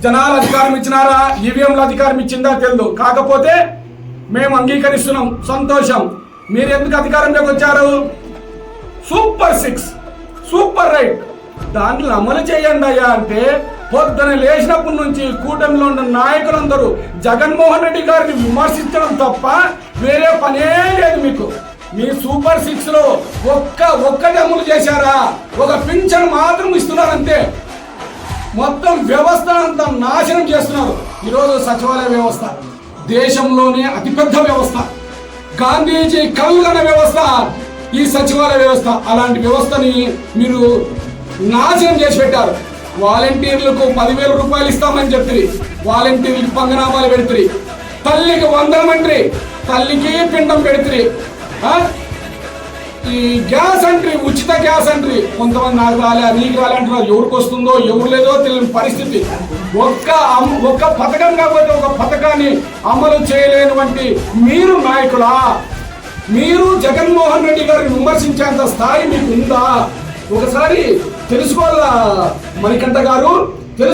జనాలు అధికారం ఇచ్చినారా, ఈవీఎంలు అధికారం ఇచ్చిందా తెలియదు. కాకపోతే మేము అంగీకరిస్తున్నాం, సంతోషం. మీరు ఎందుకు అధికారంలోకి వచ్చారు? సూపర్ 6, సూపర్ రైట్, దాంట్లో అమలు చేయండి అయ్యా అంటే పొద్దున లేచినప్పటి నుంచి కూటమిలో ఉన్న నాయకులందరూ జగన్మోహన్ రెడ్డి గారిని విమర్శించడం తప్ప వేరే పనే లేదు మీకు. మీ సూపర్ 6లో ఒక్కటి అమలు చేశారా? ఒక పింఛన్ మాత్రం ఇస్తున్నారంతే. మొత్తం వ్యవస్థ అంతా నాశనం చేస్తున్నారు. ఈరోజు సచివాలయ వ్యవస్థ దేశంలోనే అతిపెద్ద వ్యవస్థ, గాంధీజీ కళ్ళన వ్యవస్థ ఈ సచివాలయ వ్యవస్థ. అలాంటి వ్యవస్థని మీరు నాశనం చేసి పెట్టారు. వాలంటీర్లకు 10,000 రూపాయలు ఇస్తామని చెప్తుంది, వాలంటీర్లకు పంగనామాలు పెడుతుంది. తల్లికి 100 మండ్రి, తల్లికి పిండం పెడుతుంది. ఈ గ్యాస్ అంట్రీ, ఉచిత గ్యాస్ అంట్రీ, కొంతమంది నాకు రాలే నీకు రాలే అంటున్నారు. ఎవరికి వస్తుందో ఎవరు లేదో తెలియని పరిస్థితి. ఒక్క పథకం కాకపోతే ఒక పథకాన్ని అమలు చేయలేనివంటి మీరు నాయకులా? మీరు జగన్మోహన్ రెడ్డి గారిని విమర్శించేంత స్థాయి మీకు ఉందా? ఒకసారి తెలుసుకోవాలా మణికంఠ గారు.